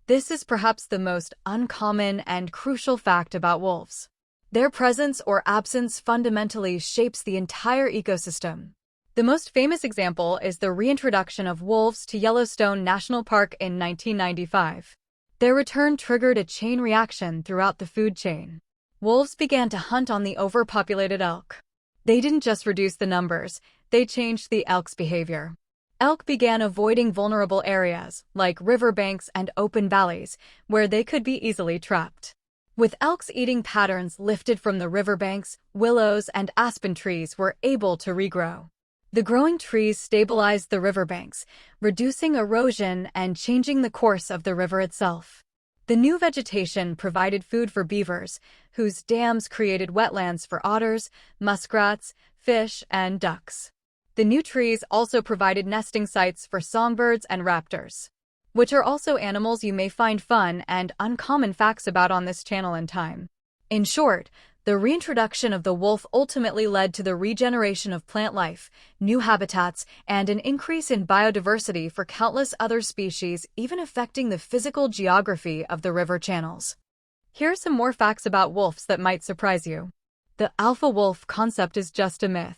This is perhaps the most uncommon and crucial fact about wolves. Their presence or absence fundamentally shapes the entire ecosystem. The most famous example is the reintroduction of wolves to Yellowstone National Park in 1995. Their return triggered a chain reaction throughout the food chain. Wolves began to hunt on the overpopulated elk. They didn't just reduce the numbers, they changed the elk's behavior. Elk began avoiding vulnerable areas, like riverbanks and open valleys, where they could be easily trapped. With elk's eating patterns lifted from the riverbanks, willows and aspen trees were able to regrow. The growing trees stabilized the riverbanks, reducing erosion and changing the course of the river itself. The new vegetation provided food for beavers, whose dams created wetlands for otters, muskrats, fish, and ducks. The new trees also provided nesting sites for songbirds and raptors, which are also animals you may find fun and uncommon facts about on this channel in time. In short, the reintroduction of the wolf ultimately led to the regeneration of plant life, new habitats, and an increase in biodiversity for countless other species, even affecting the physical geography of the river channels. Here are some more facts about wolves that might surprise you. The alpha wolf concept is just a myth.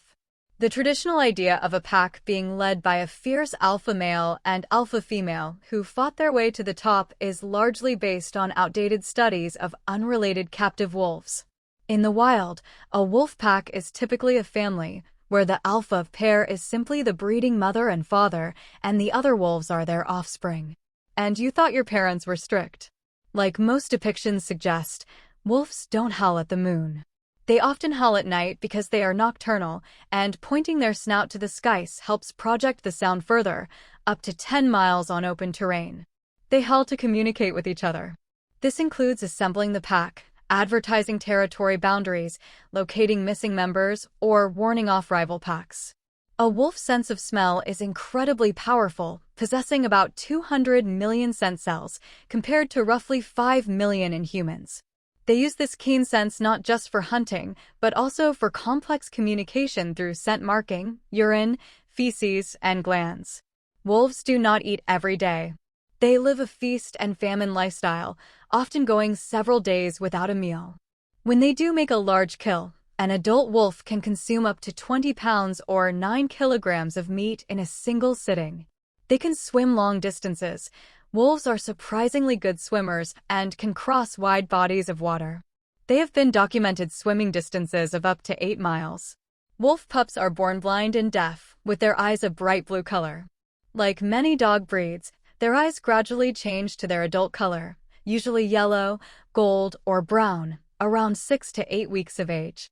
The traditional idea of a pack being led by a fierce alpha male and alpha female who fought their way to the top is largely based on outdated studies of unrelated captive wolves. In the wild, a wolf pack is typically a family, where the alpha pair is simply the breeding mother and father, and the other wolves are their offspring. And you thought your parents were strict. Like most depictions suggest, wolves don't howl at the moon. They often howl at night because they are nocturnal, and pointing their snout to the skies helps project the sound further, up to 10 miles on open terrain. They howl to communicate with each other. This includes assembling the pack, advertising territory boundaries, locating missing members, or warning off rival packs. A wolf's sense of smell is incredibly powerful, possessing about 200 million scent cells, compared to roughly 5 million in humans. They use this keen sense not just for hunting, but also for complex communication through scent marking, urine, feces, and glands. Wolves do not eat every day. They live a feast and famine lifestyle, often going several days without a meal. When they do make a large kill, an adult wolf can consume up to 20 pounds or 9 kilograms of meat in a single sitting. They can swim long distances. Wolves are surprisingly good swimmers and can cross wide bodies of water. They have been documented swimming distances of up to 8 miles. Wolf pups are born blind and deaf, with their eyes a bright blue color. Like many dog breeds, their eyes gradually change to their adult color, usually yellow, gold, or brown, around 6 to 8 weeks of age.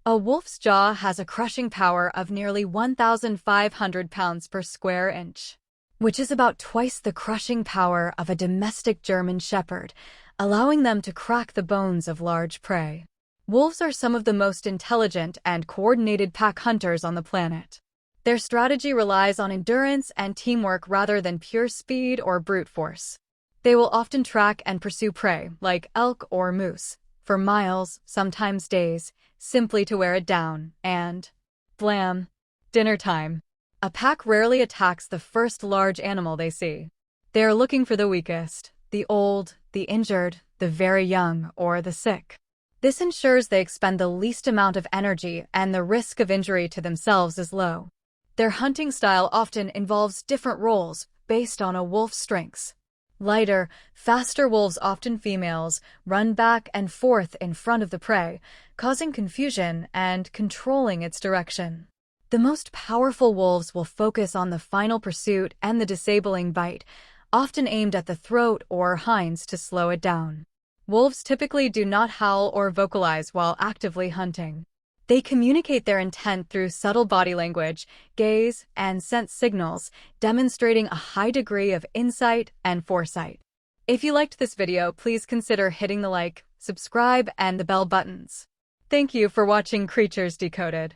A wolf's jaw has a crushing power of nearly 1,500 pounds per square inch, which is about twice the crushing power of a domestic German shepherd, allowing them to crack the bones of large prey. Wolves are some of the most intelligent and coordinated pack hunters on the planet. Their strategy relies on endurance and teamwork rather than pure speed or brute force. They will often track and pursue prey, like elk or moose, for miles, sometimes days, simply to wear it down, and blam, dinner time. A pack rarely attacks the first large animal they see. They are looking for the weakest, the old, the injured, the very young, or the sick. This ensures they expend the least amount of energy and the risk of injury to themselves is low. Their hunting style often involves different roles based on a wolf's strengths. Lighter, faster wolves, often females, run back and forth in front of the prey, causing confusion and controlling its direction. The most powerful wolves will focus on the final pursuit and the disabling bite, often aimed at the throat or hinds to slow it down. Wolves typically do not howl or vocalize while actively hunting. They communicate their intent through subtle body language, gaze, and scent signals, demonstrating a high degree of insight and foresight. If you liked this video, please consider hitting the like, subscribe, and the bell buttons. Thank you for watching Creatures Decoded.